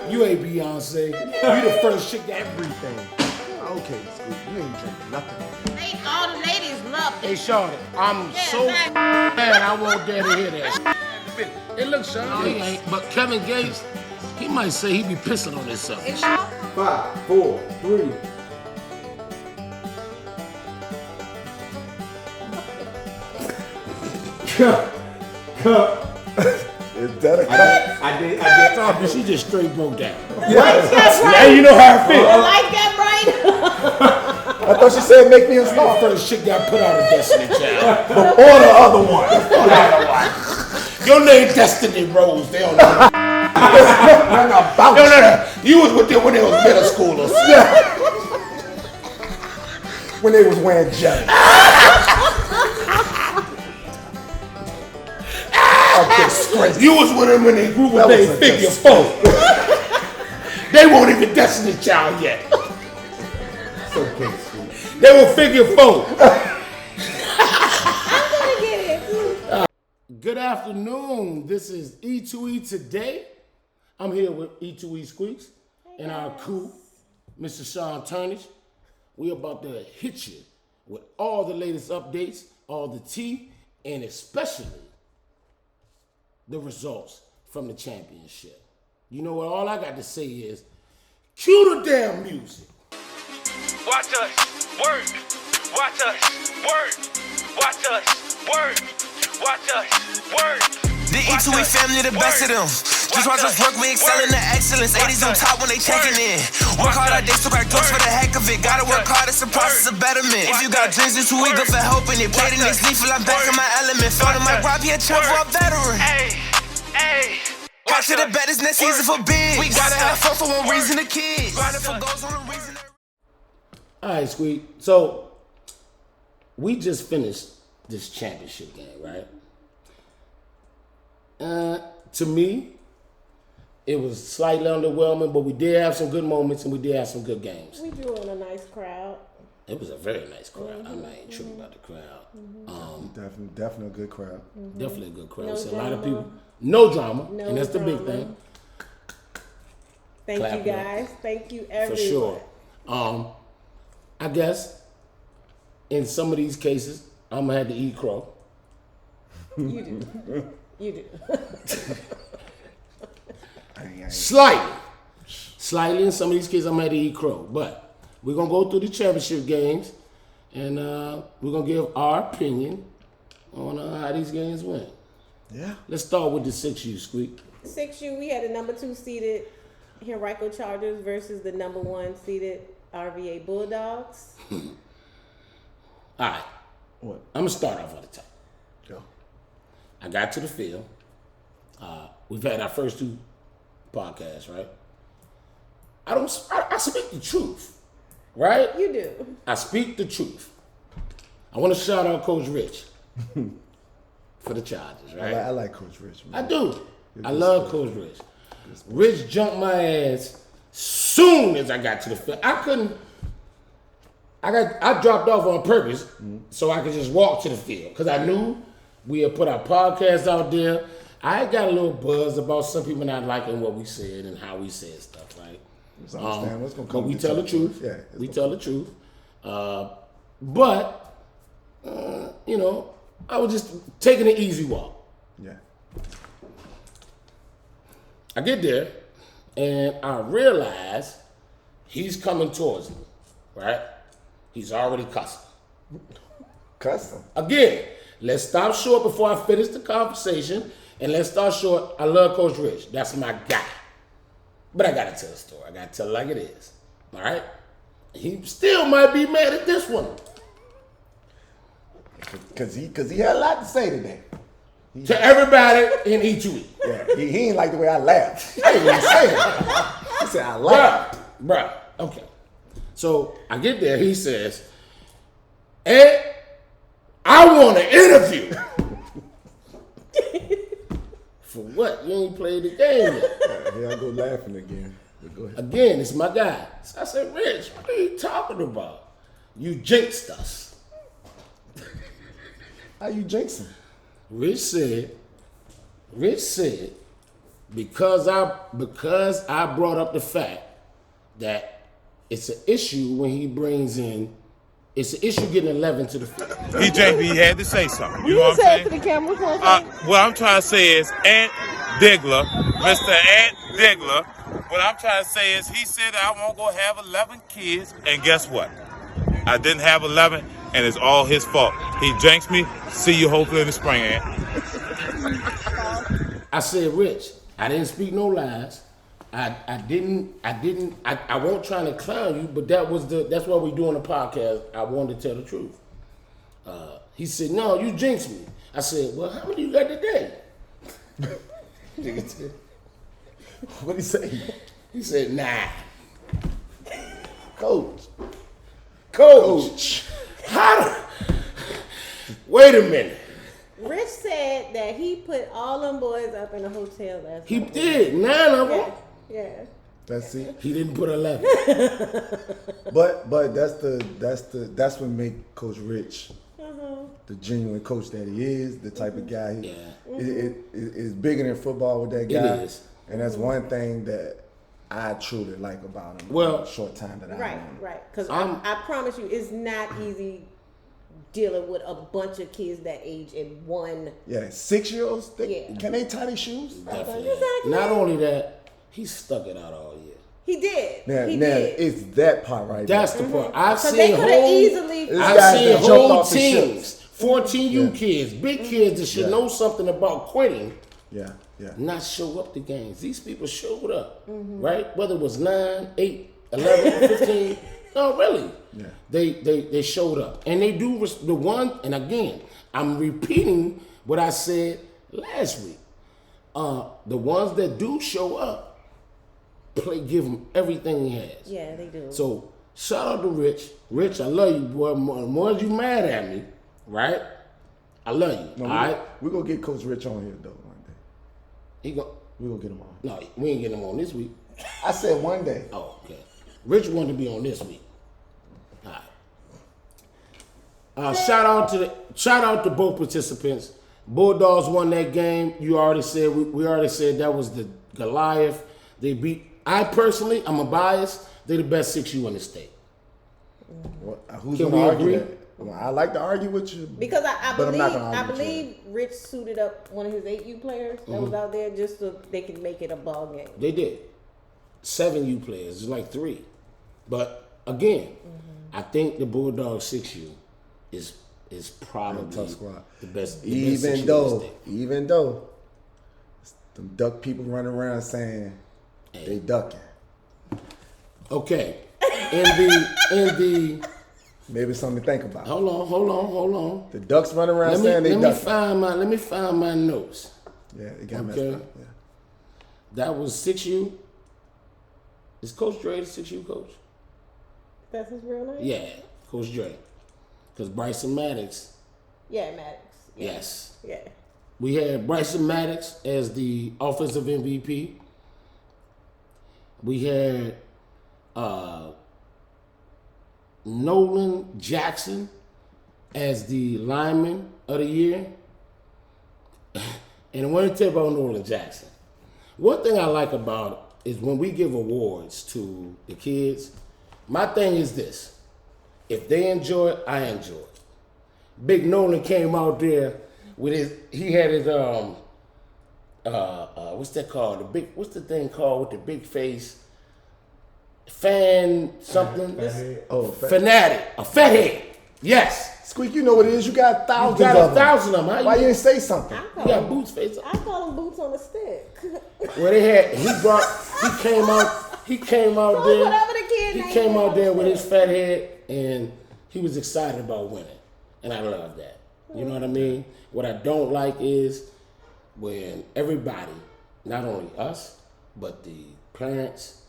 You ain't Beyonce. You the first chick that Everything. Okay, Squeaks, you ain't drinking nothing. All the ladies love it. Hey, Charlotte, I'm so mad I won't dare to hear that. Hey, look, Charlotte, he ain't. But Kevin Gates, he might say he be pissing on himself. 5, 4, 3. Is that a cut? I did. She just straight broke down. Now you know how I feel. The light got bright. I thought she said make me a The star. first chick got put out of Destiny Child. Or the other one. Your name Destiny Rose. They don't know. About No. You was with them when they was middle schoolers. when they was wearing jelly. You was with them when they grew with That their was a figure 4. They won't even Destiny Child yet. It's okay, Squeaks. They were figure 4. I'm gonna get it. Good afternoon. This is E2E Today. I'm here with E2E Squeeks and our crew, Mr. Sean Turnage. We're about to hit you with all the latest updates, all the tea, and especially the results from the championship. You know what? All I got to say is, cue the damn music. Watch us work. Watch us work. Watch us work. Watch us work. The E2E family, the best of them. Just watch us work, we excelling the excellence. 80s on top when they checking in. Work hard all day, so crack jokes for the heck of it. Gotta work hard, it's a process of betterment. If you got dreams, it's too eager for helping it. Play the next lethal, I'm back in my element. Felt in my Rob, he a chump for a veteran. Hey. Watch to the baddest next season for big. We gotta have fun for one reason, the kids. Grinding for goals on a reason. All right, Squeak. So, we just finished this championship game, right? To me, it was slightly underwhelming, but we did have some good moments and we did have some good games. We drew in a nice crowd. It was a very nice crowd. I'm not even tripping about the crowd. Definitely a good crowd. Definitely a good crowd. No So a lot of drama. people, no drama, No and that's the big drama. thing. Thank Clap you it up. guys. Thank you For everyone. sure. I guess in some of these cases, I'm gonna have to eat crow. You do. You do. Slightly in some of these cases, I'm gonna have to eat crow. But we're gonna go through the championship games, and we're gonna give our opinion on how these games went. Yeah. Let's start with the 6U, Squeak. 6U, we had the number 2 seeded Henrico Chargers versus the number 1 seeded RVA Bulldogs. All right. What? I'm gonna start off at the top. Go. I got to the field. We've had our first 2 podcasts, right? I speak the truth, right? You do. I speak the truth. I want to shout out Coach Rich for the Chargers, right? I like Coach Rich. Man. I do. I love Coach Rich. Rich jumped my ass soon as I got to the field. I dropped off on purpose so I could just walk to the field because I knew we had put our podcast out there. I got a little buzz about some people not liking what we said and how we said stuff, right? Just understand what's gonna But come. we to tell the top. truth. Yeah. We tell the truth. But I was just taking an easy walk. Yeah. I get there, and I realize he's coming towards me, right? He's already cussing. Custom. Again, let's stop short before I finish the conversation, and let's start short. I love Coach Rich. That's my guy. But I got to tell the story. I got to tell it like it is, all right? He still might be mad at this one. Cause he had a lot to say today. To everybody in E2E. Yeah, he ain't like the way I laughed. I didn't even say it. He said I laughed. Bruh, okay. So I get there, he says, Ed, I want an interview. For what? You ain't played the game yet. Here I go laughing again. But go ahead. Again, it's my guy. So I said, Rich, what are you talking about? You jinxed us. How you jinxing? Rich said because I brought up the fact that it's an issue when he brings in. It's an issue getting 11 to the field. He had to say something. You Will know you what say I'm it to saying? the camera for a second? What I'm trying to say is Ant Diggler, Mr. Ant Diggler, what I'm trying to say is he said I won't go have 11 kids, and guess what? I didn't have 11, and it's all his fault. He jinxed me. See you hopefully in the spring, Ant. I said, Rich, I didn't speak no lies. I won't try to clown you, but that's what we do on the podcast. I wanted to tell the truth. He said, no, you jinxed me. I said, well, how many you got today? What'd he say? He said, 9. Coach. Wait a minute. Rich said that he put all them boys up in a hotel last He night. did, 9 of them. Yeah. That's it. He didn't put 11. But that's what make Coach Rich the genuine coach that he is, the type of guy he is bigger than football with that guy. It is. And that's one thing that I truly like about him. Well, in the short time that I Right, know him. right. Because I promise you, it's not easy dealing with a bunch of kids that age in one. Yeah, 6-year-olds. Yeah. Can they tie their shoes? Definitely. Exactly. Not only that, he stuck it out all year. He did. Now, he now did. it's that part right That's there. the part. I've Because they seen could have whole, easily. This I've guy seen that jumped whole off the teams, 14U Yeah. kids, big kids that should know something about quitting, Yeah. not show up to games. These people showed up, right? Whether it was 9, 8, 11, 15. No, really. Yeah. They showed up. And they do the one, and again, I'm repeating what I said last week. The ones that do show up, give him everything he has. Yeah, they do. So shout out to Rich. Rich, I love you, boy. More as you mad at me, right? I love you. No, all right. We're going to get Coach Rich on here, though, one day. We're We're going to get him on. No, we ain't getting him on this week. I said one day. Oh, okay. Rich wanted to be on this week. All right. Shout out to both participants. Bulldogs won that game. You already said we already said that was the Goliath. They beat. I personally, I'm a bias. They're the best 6U in the state. Well, who's Can going to we argue agree? that? Well, I like to argue with you. Because I but I'm not believe gonna argue with you. Rich suited up one of his 8U players that was out there just so they can make it a ball game. They did. 7U players, it's like 3. But again, I think the Bulldogs 6U is probably Tough squad. the best. Even though them duck people running around saying they ducking. Okay. In the Maybe something to think about. hold on. The ducks running around saying they Let ducking. me find my notes. Yeah, it got Okay. messed up. Yeah. That was 6U. Is Coach Dre the 6U coach? That's his real name? Yeah, Coach Dre. Because Bryson Maddox, Yeah, Maddox. Yeah. yes. Yeah. We had Bryson Maddox as the offensive MVP. We had Nolan Jackson as the lineman of the year. And I want to tell you about Nolan Jackson. One thing I like about it is when we give awards to the kids, my thing is this. If they enjoy it, I enjoy it. Big Nolan came out there with he had his what's that called? What's the thing called with the big face? Fan something? Fanatic. A fat head. Yes. Squeak, you know what it is. You got thousands You got of 1,000 of them. Why you didn't say something? You got boots face. I call them boots on a stick. Where they had he came out So there. whatever the kid He name came out is, there with his fat head and he was excited about winning. And I love that. You know what I mean? What I don't like is when everybody, not only us, but the parents,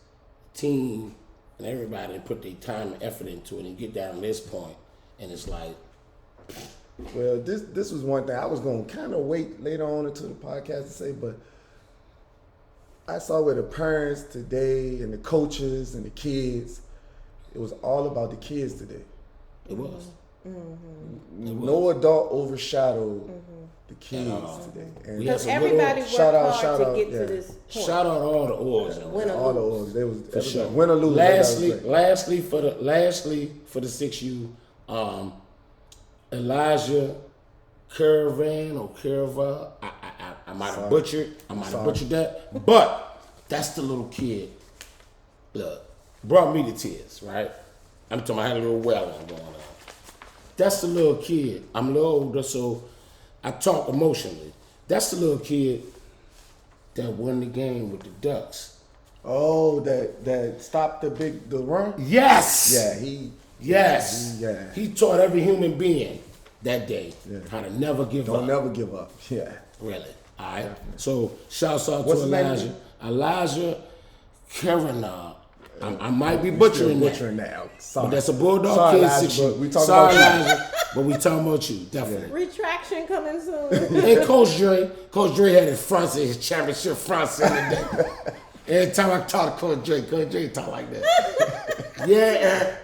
team, and everybody put their time and effort into it and get down to this point and it's like, Well, this was one thing I was going to kind of wait later on into the podcast to say, but I saw with the parents today and the coaches and the kids, it was all about the kids today. it was. No adult overshadowed the kids today. And Yeah, Because so everybody worked hard to get to this point. Shout out all the orgs. Win or all the lose. orgs, they was For sure. win or lose. Lastly for the 6U, Elijah Caravan or Carava. I might have butchered. that, but that's the little kid. Look, brought me to tears, right? I'm talking. I had a little wailing going on. That's the little kid. I'm a little older, so I talk emotionally. That's the little kid that won the game with the Ducks. Oh, that stopped the run. Yes. Yeah, He taught every human being that day how to never give up. Don't never give up. Yeah. Really. All right. So shouts out What's to his name Elijah. again? Elijah Karanab. I might be butchering that. Sorry. But that's a Bulldog Sorry, kid. Elijah, 6U. but we talking Sorry, about you. Elijah, but we talking about you, definitely. Retraction coming soon. And Coach Dre had his fronts in his championship fronts in the day. Every time I talk to Coach Dre talk like that. Yeah.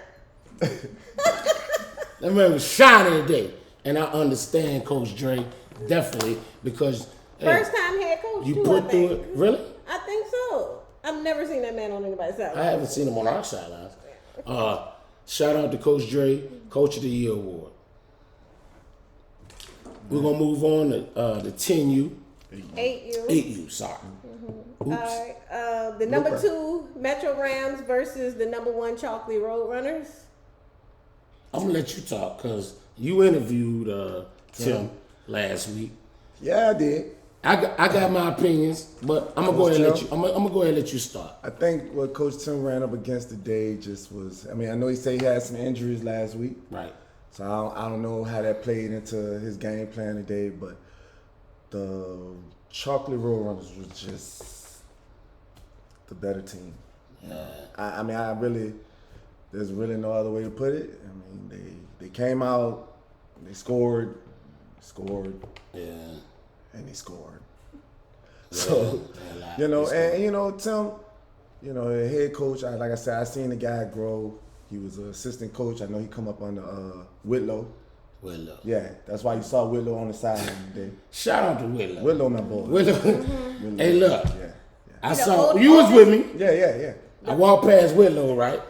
That man was shining today. And I understand Coach Dre, definitely, because First time head coach, you too, put I through think. it. Really? I think so. I've never seen that man on anybody's side. I haven't seen him on our sidelines. Shout out to Coach Dre, Coach of the Year award. We're gonna move on to the 10U. 8U. 8U, sorry. All right. The number 2 Metro Rams versus the number 1 Chalkley Roadrunners. I'm gonna let you talk because you interviewed Tim last week. Yeah, I did. I got my opinions, but I'm gonna go ahead and let you. I'm gonna go ahead and let you start. I think what Coach Tim ran up against today just was. I mean, I know he said he had some injuries last week, Right. so I don't know how that played into his game plan today. But the Chocolate Roadrunners was just the better team. Yeah. I mean, there's really no other way to put it. I mean, they came out, they scored, Yeah. and they scored. So, Tim, a head coach, like I said, I seen the guy grow. He was an assistant coach. I know he come up under Whitlow. Whitlow. Yeah, that's why you saw Whitlow on the sideline today. Shout out to Whitlow. Whitlow, my boy. Whitlow. Hey, look. Yeah. I saw you was with me. Yeah. I walked past Whitlow, right?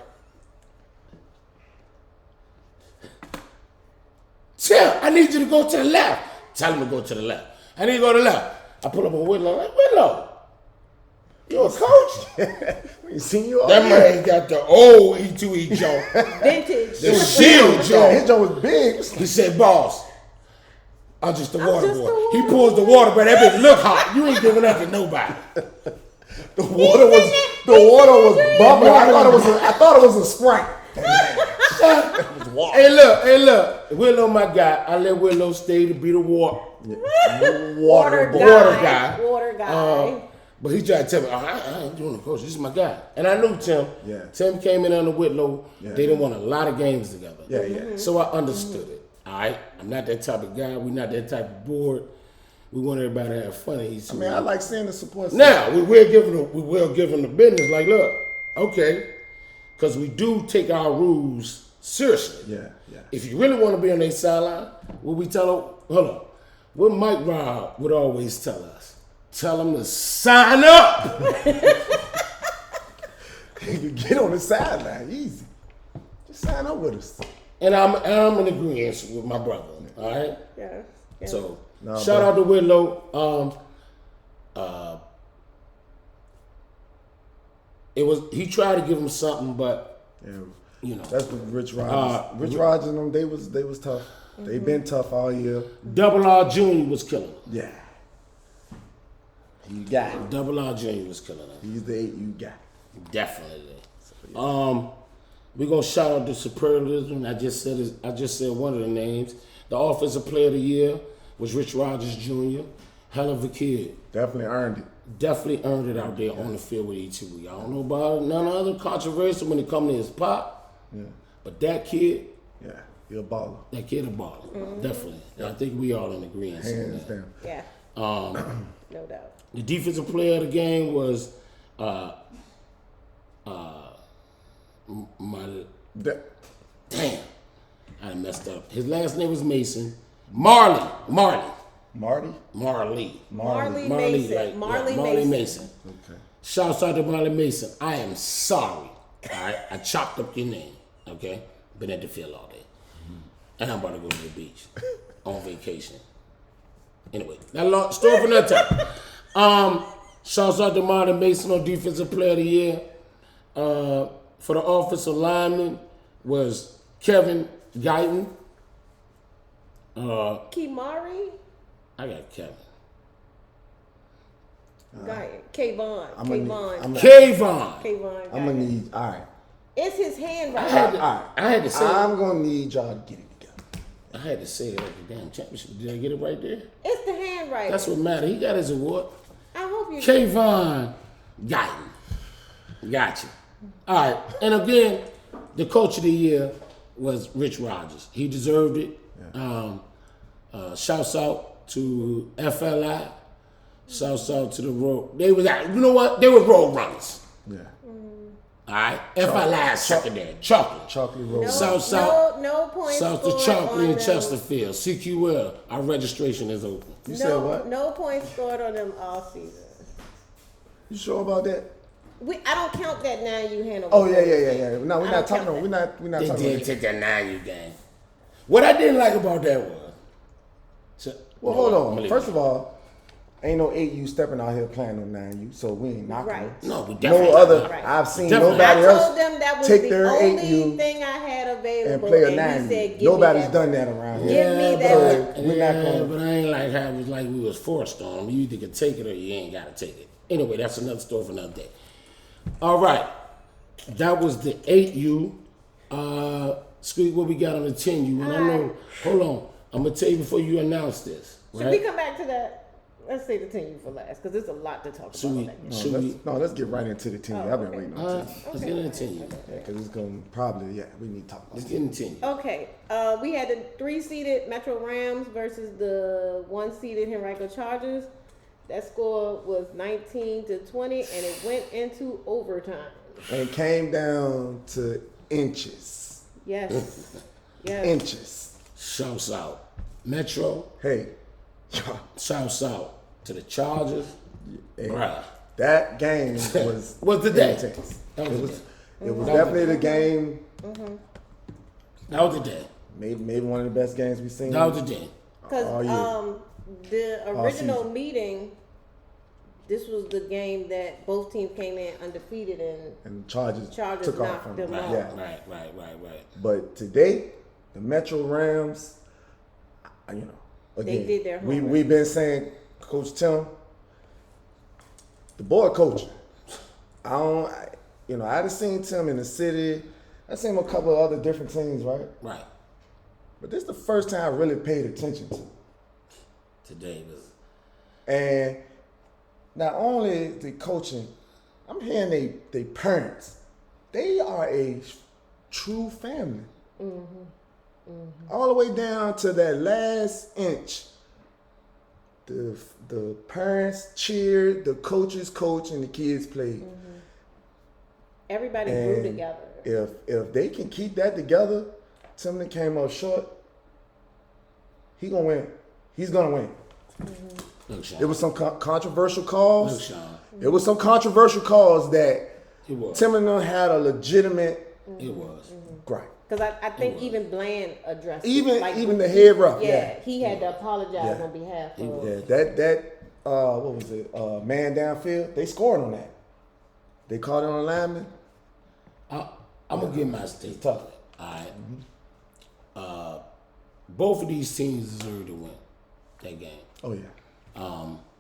Tim, I need you to go to the left. Tell him to go to the left. I need to go to the left. I pull up on Whitlow. Like, Whitlow, you a coach? We seen you all That man got the old E2E joint. Vintage. The shield Yeah, his joint. joint was big. He said, boss, I'm just the water boy. He pulls the water, but that bitch look hot. You ain't giving that to nobody. The water was bubbling. I thought it was a sprite. Hey, look. Willow, my guy. I let Willow stay to be the water guy. But he tried to tell me, I ain't doing the coach. This is my guy. And I knew Tim. Yeah. Tim came in under Whitlow. Yeah. They didn't want a lot of games together. Yeah. So I understood it. All right. I'm not that type of guy. We're not that type of board. We want everybody to have fun. I mean, I like seeing the support. Now, we will give them the business. Like, look, okay. Because we do take our rules seriously. Yeah. If you really want to be on their sideline, what we tell them, hold on, what Mike Robb would always tell us, tell them to sign up. You get on the sideline, easy. Just sign up with us. And I'm in agreement with my brother, all right? Yeah. So, shout out to Whitlow. He tried to give him something, but That's what Rich Rogers. Rich Rogers and them, they was tough. They been tough all year. Double R Jr. was killing him. Yeah. He got it. Double R Jr. was killing him. He's the 8U guy. Definitely. We're gonna shout out the superlative. I just said one of the names. The offensive player of the year was Rich Rogers Jr. Hell of a kid. Definitely earned it. Definitely earned it out there on the field with E2E. I don't know about none other controversy when it comes to his pop. Yeah. But that kid, Yeah. He a baller. that kid a baller. Definitely. And I think we all in agreement on Hands that. down. Yeah. No doubt. The defensive player of the game was damn. I got it messed up. His last name was Mason. Marley. Marty? Marley. Mason. Marley Marley Mason. Mason. Okay. Shouts out to Marley Mason. I am sorry. All right, I chopped up your name. Okay, been at the field all day, and I'm about to go to the beach on vacation. Anyway, that long story for another time. Shouts out to Marley Mason on Defensive Player of the Year. For the offensive lineman was Kevin Guyton. Kimari. I got Kevin. Kayvon. I'm gonna need. All right. It's his handwriting. I had to say. I'm gonna need y'all to get it together. I had to say it at the damn championship. Did I get it right there? It's the handwriting. That's what matters. He got his award. I hope you. Kayvon Guyton. Gotcha. All right. And again, the coach of the year was Rich Rogers. He deserved it. Yeah. Shouts out to FLI. Shouts out to the road. They was out. You know what? They were road runners. Yeah. All right. FLI secondary. Chocolate roll. No points. South to Chocolate in Chesterfield. CQL. Our registration is open. You said what? No points scored on them all season. You sure about that? I don't count that 9U handle. Oh yeah. No, we're not talking. We're not They talking. did take that 9U game. What I didn't like about that was. Well, hold on. First of all, ain't no 8U stepping out here playing no 9U, so we ain't knocking them. No, we definitely No other. not. I've seen Definitely. nobody I else told them that was take the their only 8U thing I had available. and play a he 9U. said, give Nobody's me that. done that around Give here. me but that. We're not gonna- but I ain't like how it was like we was forced on them. You either can take it or you ain't got to take it. Anyway, that's another story for another day. All right. That was the 8U. Squeak, what we got on the 10U. And I know, hold on. I'm going to tell you before you announce this. Should we come back to that? Let's say the 10U for last, because there's a lot to talk about. on that game. Let's get right into the 10U. I've been waiting on 10U. Let's get into 10U. Yeah, because it's going to probably, we need to talk about Let's it. get into 10U. Okay, we had the 3-seeded Metro Rams versus the 1-seeded Henrico Chargers. That score was 19-20, and it went into overtime. And it came down to inches. Yes. Yes. Inches. Shouts out. Metro. Hey. Shouts out to the Chargers. Bruh. That game was Was the day. intense. That was the day. It was definitely the game. That was the day. Maybe one of the best games we've seen. That was the day. Because the original meeting, this was the game that both teams came in undefeated and Chargers took off knocked from them them. off. Yeah. Right. But today, the Metro Rams, again, They did their homework. we've been saying, Coach Tim, the boy coaching. I just seen Tim in the city. I seen him a couple of other different teams, right? Right. But this is the first time I really paid attention to him. Today was. And not only the coaching, I'm hearing they parents. They are a true family. All the way down to that last inch. The parents cheered, the coaches coached, and the kids played. Everybody grew together. If they can keep that together, Timothy came up short. He gonna win. He's gonna win. Look, Sean. It was some controversial calls. Look, Sean. It was some controversial calls that It was. Timothy had a legitimate It was. gripe. Because I think even Bland addressed Even it. even the head rough. Yeah, he had to apologize Yeah. on behalf of. Yeah, that what was it? Man downfield. They scored on that. They caught it on a lineman. I'm going to give my statement. It's tough. All right. Both of these teams deserve to win that game. Oh yeah.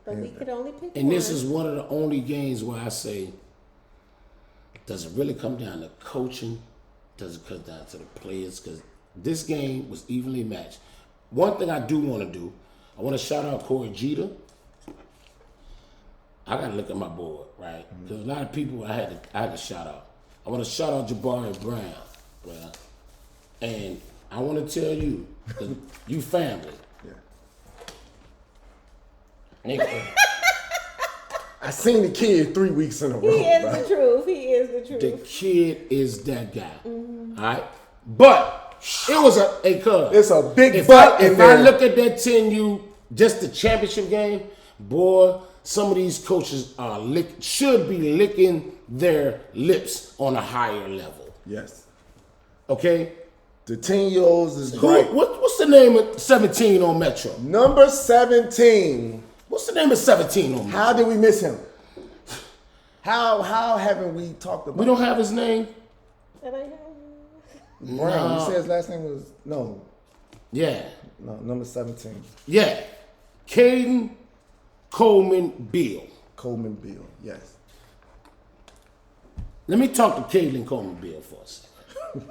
But we could only pick And one. this is one of the only games where I say, does it really come down to coaching? Does it come down to the players? Because this game was evenly matched. One thing I do want to do, I want to shout out Corey Jeter. I got to look at my board, right? Because a lot of people I had to shout out. I want to shout out Jabari Brown, right? And I want to tell you, 'cause you family. Nigga, I seen the kid 3 weeks in a row. He is bro. the truth. He is the the truth. kid is that guy. All right? But It was a cuz. It's a big If butt in I there. look at that 10U, just the championship game, boy, some of these coaches are should be licking their lips on a higher level. Yes. Okay? The 10-year-olds is great. What's the name of 17 on Metro? Number 17. What's the name of 17 on Metro? How did we miss him? How haven't we talked about We don't have his name? Brown? You said his last name was Yeah. no, number 17. Yeah. Caden Coleman Beal. Coleman Beal, yes. Let me talk to Caden Coleman Beal for a second.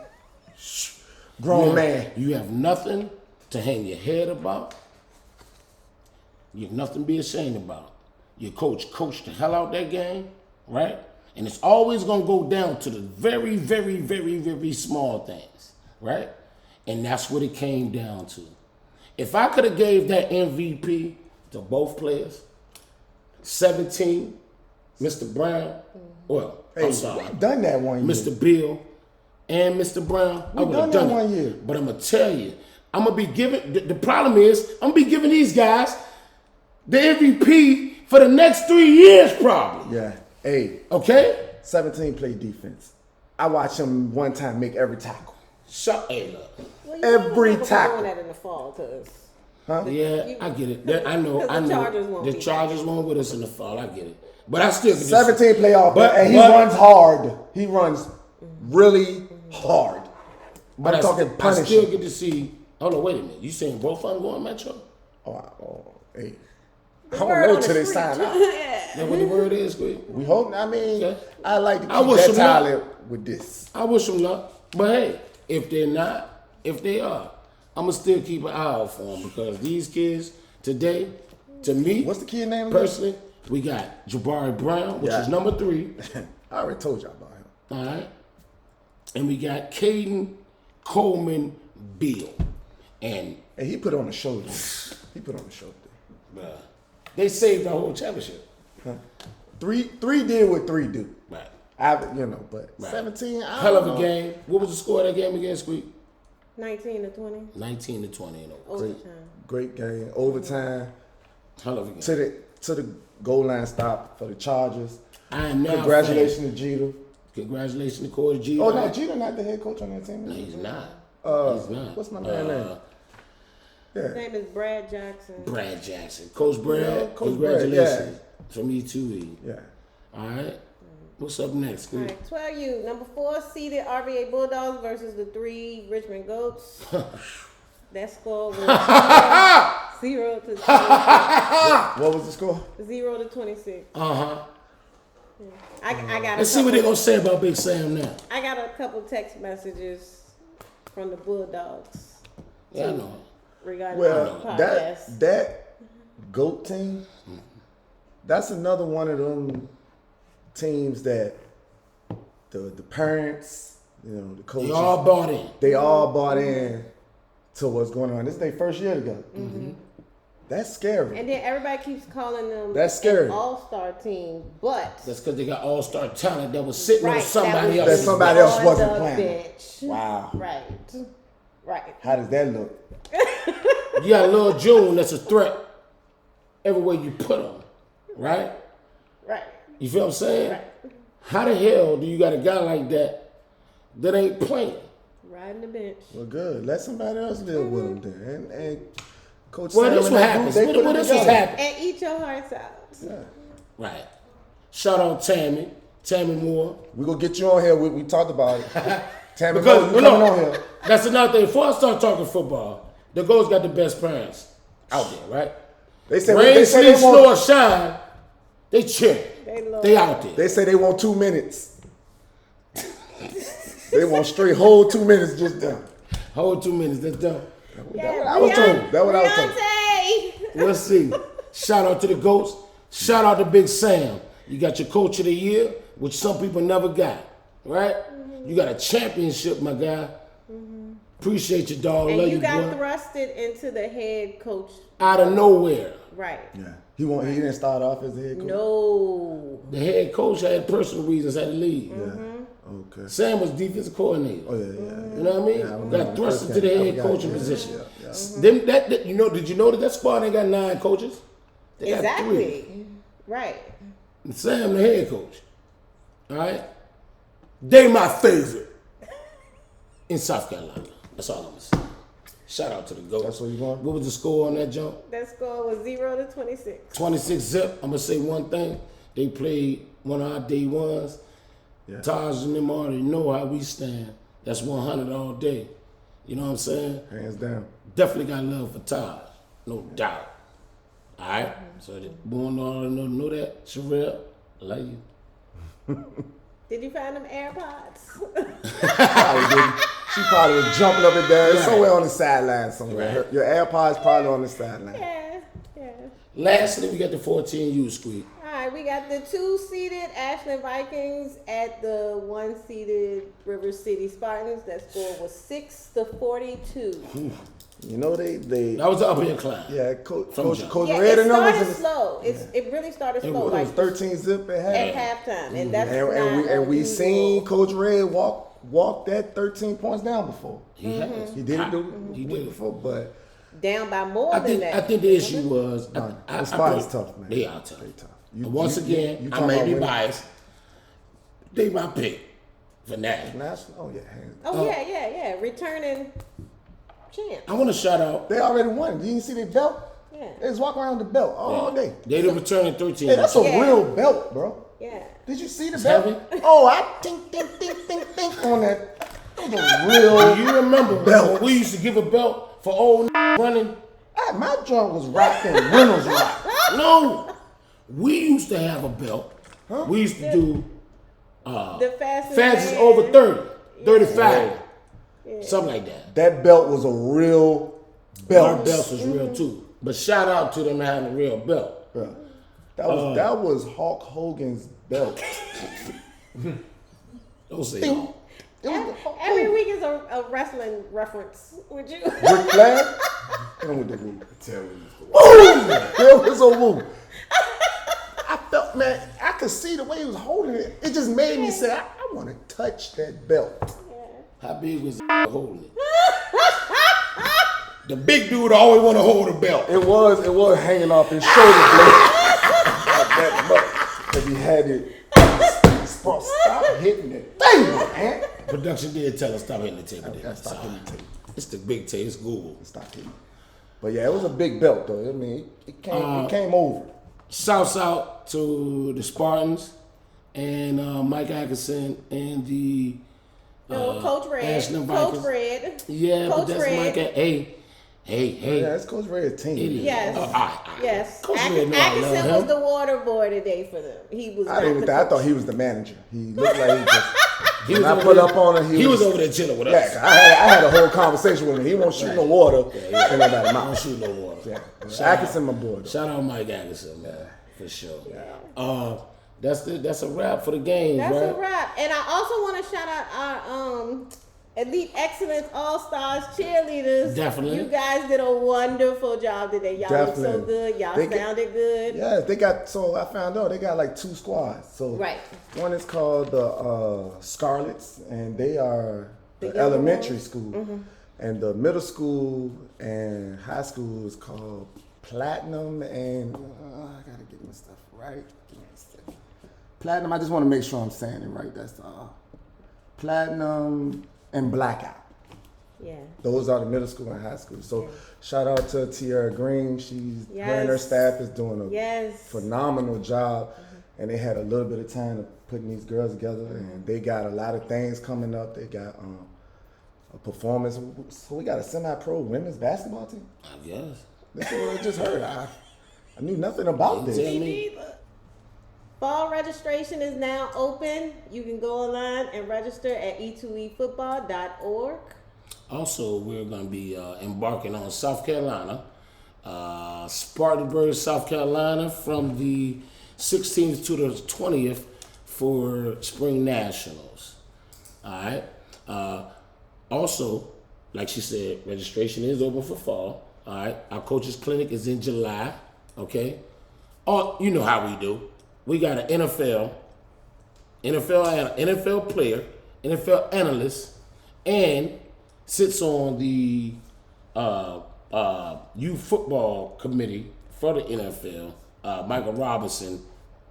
Grown man. You have nothing to hang your head about. You have nothing to be ashamed about. Your coach coached the hell out that game, right? And it's always going to go down to the very, very, very, very small things, right? And that's what it came down to. If I could have gave that MVP to both players, 17, Mr. Brown, well, I'm sorry, We've done that one year. Mr. Bill and Mr. Brown, I would have done done that it. 1 year. But I'm going to tell you, I'm going to be giving, the problem is, I'm going to be giving these guys the MVP for the next 3 years probably. Yeah. Hey, Okay? 17 play defense. I watched him one time make every tackle. Hey, look. Well, Every never tackle. doing that in the fall, cause Yeah, I get it. I know. 'Cause the I know. Chargers won't The be Chargers won't with us in the fall. I get it. But I still get 17 playoff, But- and he but- runs hard. He runs really hard. But I'm talking I punishing. still get to see. Hold on, wait a minute. You saying both of them going Metro? Hey. I word don't on know the till they street. sign out. That what the word is, Squeak? We hope. I mean, Yeah. I like to I keep wish that them luck. talent with this. I wish them luck. But hey, if they're not, if they are, I'm going to still keep an eye out for them because these kids today, to me, What's the kid name again? personally, we got Jabari Brown, which Yeah. is number 3. I already told y'all about him. All right. And we got Caden Coleman Beal. And Hey, he put on a show. He put on a show. they saved our whole championship. Three did what 3 do. Right. But Right. 17. I Hell don't of a know. game. What was the score of that game against Squeak? 19-20. 19-20 in overtime. Overtime. Great game. Overtime Hell of a game. to the goal line stop for the Chargers. I am now Congratulations to Jeter. Congratulations to Corey Jeter. Oh no, Jeter not the head coach on that team. No, he's not. He's not. What's my man's name? His name is Brad Jackson. Brad Jackson. Coach Brad, Yeah, Coach Brad, congratulations from E2E. Yeah. All right. What's up next, All Squeak? right, 12U, number 4 seeded RVA Bulldogs versus the 3 Richmond Goats. That score was 0 to 26. What was the score? 0 to 26. Uh-huh. I got. Let's see what they're going to say about Big Sam now. I got a couple text messages from the Bulldogs Yeah, I know. regarding Well, the podcast. that GOAT team, that's another one of them teams that the parents, the coaches, They all bought in. they all bought in to what's going on. This is their first year together. That's scary. And then everybody keeps calling them That's scary. an all-star team, but That's because they got all-star talent that was sitting on right, somebody that else. was somebody else on wasn't the playing. bench. Wow. Right. How does that look? You got Lil June that's a threat everywhere you put him, right? Right. You feel what I'm saying? Right. How the hell do you got a guy like that that ain't playing? Riding the bench. Well, good. Let somebody else live with them then. And Coach Well, Sam this and what that happens. group, they put Well, it this what's together. happening. And eat your hearts out. Yeah. Right. Shout out Tammy Moore. We gonna get you on here. We talked about it. Tammy, Because you coming on here? that's another thing. Before I start talking football, the Goats got the best parents out there, right? They say Rain, they say sleep, they snow, or want. shine, they chill. They out there. They say they want 2 minutes. They want straight whole 2 minutes just done. Hold 2 minutes. That's done. That's what I was told. That's what I was told. Beyonce! Let's see. Shout out to the Goats. Shout out to Big Sam. You got your Coach of the Year, which some people never got, right? You got a championship, my guy. Appreciate you, dog. And Love you you, got boy. thrusted into the head coach. Out of nowhere. Right. Yeah. He didn't start off as the head coach. No. The head coach had personal reasons had to leave. Okay. Sam was defensive coordinator. Oh, yeah. You know what I mean? Yeah, got thrust into the head coaching position. Yeah. Them, that, you know, did you know that squad ain't got 9 coaches? They got 3. Exactly. Right. And Sam, the head coach. All right? They my favorite in South Carolina. That's all I'm going to say. Shout out to the GOAT. That's what you want? What was the score on that jump? That score was 0-26. 26 zip. I'm going to say one thing. They played one of our day ones. Yeah. Taj and them already know how we stand. That's 100 all day. You know what I'm saying? Hands down. Definitely got love for Taj. No doubt. All right? So, born all know that. Sherelle, I love you. Did you find them AirPods? Probably didn't. She probably was jumping up and down. It's somewhere on the sideline somewhere. Right. Your AirPods probably on the sideline. Yeah. Lastly, we got the 14U Squeak. All right, we got the 2-seeded Ashland Vikings at the 1-seeded River City Spartans. That score was 6-42. You know they That was the uphill climb. yeah, Coach Yeah, Red it and them was started in the, slow. It really started slow, was like 13 zip at at half. halftime, and that's And we unusual. seen Coach Red walk that 13 points down before. He has. He did it He the did week it. before, but down by more than that. I think the issue was the Spartans tough, man. They are tough. They tough. Once again, I talking may about be winning biased. They my pick for national. national. Oh yeah, hands. Oh yeah, returning champ. I want to shout out. They already won. You didn't see their belt? Yeah. They just walk around with the belt all day. They the returning 13. Hey, that's a Yeah. real belt, bro. Yeah. Did you see the It's belt? heavy. Oh, I think on that. That was a real. You remember Belt. when we used to give a belt for old running? My joint was rocked in Reynolds rock. No, we used to have a belt. We used to do The fastest fastest man. over 30, 35, something like that. That belt was a real Our belt. belts was real too. But shout out to them having a real belt. Yeah. That was Hulk Hogan's belt. Don't say Ding. that. It was Hulk Every Hogan. week is a wrestling reference. Would you? Ric Flair. Hit him with the woo. Boom! There was a woo. I felt, man, I could see the way he was holding it. It just made me say, I want to touch that belt. How big was holding it? The big dude always want to hold a belt. It was hanging off his shoulder blade. That much. If he had it, stop hitting it. Dang, man. Production did tell us stop hitting the table. Yeah, stop hitting the table. It's the big tape. It's Google. Stop hitting. But yeah, it was a big belt though. I mean, it came over. Shouts out to the Spartans and Mike Atkinson and the Coach Red. Ashland Coach Vikings. Red. Yeah, Coach but that's Red. Mike. Hey. Yeah, it's Coach Red's team. It is. Yes. All right. Yes. Coach Red know I love Atkinson him. was the water boy today for them. He was. I not didn't even the think, I coach. thought he was the manager. He looked like he just. He when was I over put there- up on him, He was over there chilling with us. Yeah, I had a whole conversation with him. He won't shoot no water. Yeah. Ain't nobody I don't mouth. shoot no water. Yeah. Atkinson, my boy. Though. Shout out Mike Atkinson, man, for sure. That's a wrap for the game, That's right? a wrap. And I also want to shout out our Elite Excellence All Stars cheerleaders. Definitely. You guys did a wonderful job today. Y'all look so Definitely. good. Y'all They get- sounded good. Yeah, they got. So I found out they got like 2 squads. So Right. one is called the Scarlets, and they are the younger elementary ones? school, and the middle school and high school is called Platinum. And I gotta get my stuff right. Give me a second. Platinum. I just want to make sure I'm saying it right. That's Platinum and Blackout. Yeah. Those are the middle school and high school. So shout out to Tiara Green. Her and her Yes. staff is doing a Yes. phenomenal job. And they had a little bit of time to putting these girls together. And they got a lot of things coming up. They got a performance. So we got a semi-pro women's basketball team. I guess. This is what I just heard. I knew nothing about Tell this. me. Fall registration is now open. You can go online and register at e2efootball.org. Also, we're going to be embarking on South Carolina, Spartanburg, South Carolina, from the 16th to the 20th for Spring Nationals. All right. Also, like she said, registration is open for fall. All right. Our coaches clinic is in July. Okay. Oh, you know how we do. We got an NFL and an NFL player NFL analyst, and sits on the youth football committee for the NFL. Michael Robinson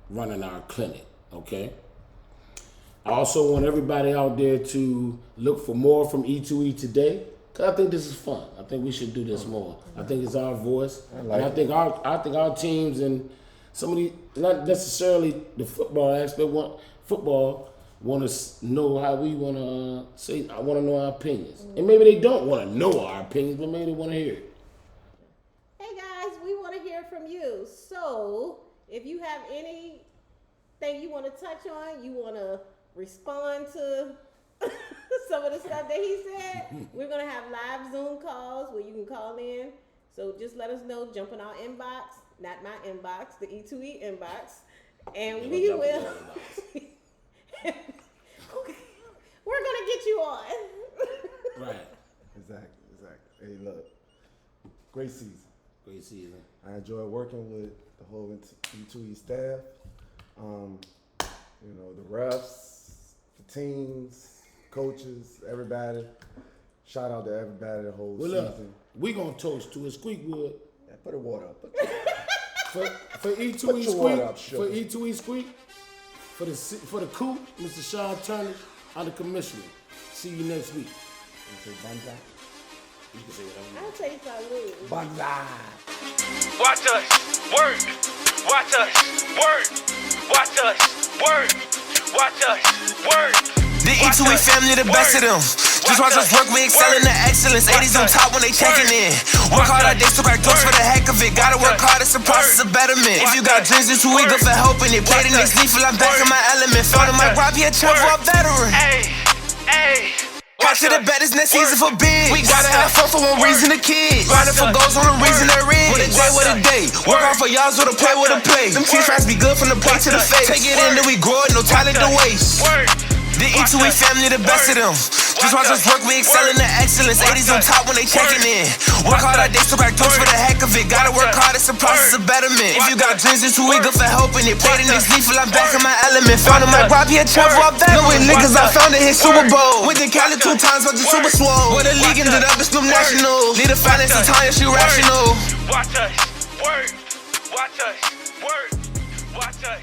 running our clinic. Okay. I also want everybody out there to look for more from E2E today, because I think this is fun. I think we should do this more. I think it's our voice. And I think our teams and some of the, not necessarily the football aspect, want to know how we want to say. I want to know our opinions, and maybe they don't want to know our opinions, but maybe they want to hear it. Hey guys, we want to hear from you. So if you have anything you want to touch on, you want to respond to some of the stuff that he said, we're going to have live Zoom calls where you can call in. So just let us know, jump in our inbox, not my inbox, the E2E inbox, and we will. We're going to get you on. Right. Exactly. Hey, look, great season. Great season. I enjoy working with the whole E2E staff. The refs, the teams, coaches, everybody. Shout out to everybody the whole season. We gonna toast to a Squeak Wood. Yeah, put the water up. For E2E Squeak. For E2E Squeak. For the coup, Mr. Sean Turner, I'm the commissioner. See you next week. You say banzai? You can say whatever. I'll say salute. Banzai. Watch us work. Watch us work. Watch us work. Watch us work. The E2E family, the best of them. Just watch us work, we excel in the excellence. 80s on top when they checking in. Work hard all day, so crack doors for the heck of it. Gotta work hard, it's a process of betterment. If you got dreams, it's too eager for helping it. Play the next lethal, I'm back in my element. Found on my Rob, he a champ for a veteran. Watch to the bet, it's next season for big. We gotta have fun for one reason, the kids. Grinding for goals on the reason they're in. What a day. Work hard for y'all, so to play with a play. Them team tries be good from the plate to the face. Take it in, then we grow it, no talent to waste. The E2E family, the best of them. Just watch us work, we excel in the excellence. 80s on top when they checking in. Work hard all day, so crack doors for the heck of it. Gotta work hard, it's a process of betterment. If you got dreams, it's too eager for helping it. Play the next lethal, I'm back in my element. Found on my Rob, he a champ for a veteran. No way niggas, I found it, hit Super Bowl. Went to Cali 2 times, but the Super Swole. With the league ended up, it's no national. Need a finance and time, she rational. Watch us work. Watch us work. Watch us.